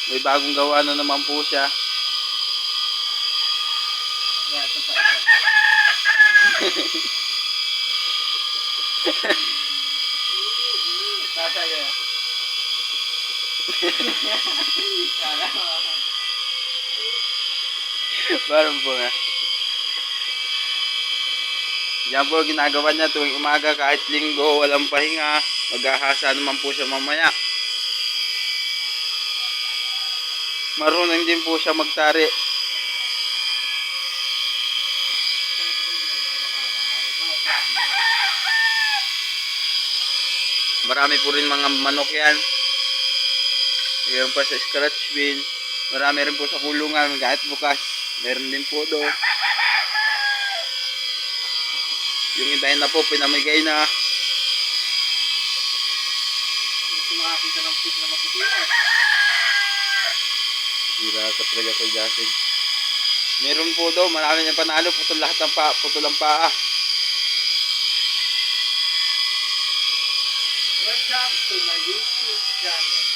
May bagong gawa na naman po siya. Yeah, ito pa ito. Tasa niya. Parang po nga. Yan po ginagawa niya tuwing umaga kahit linggo, walang pahinga. Maghahasa naman po siya mamaya. Marunong din po siya magtari. Marami po rin mga manok yan. Mayroon pa sa scratch bin. Marami rin po sa kulungan kahit bukas. Meron din po doon. Yung iba na po pinamigay na. Gusto makakita ng pit na maputi na. Hira ka talaga kay Justin. Meron po daw, marami niyang panalo. Putol lahat ng paa, putol ang paa. Welcome to my YouTube channel.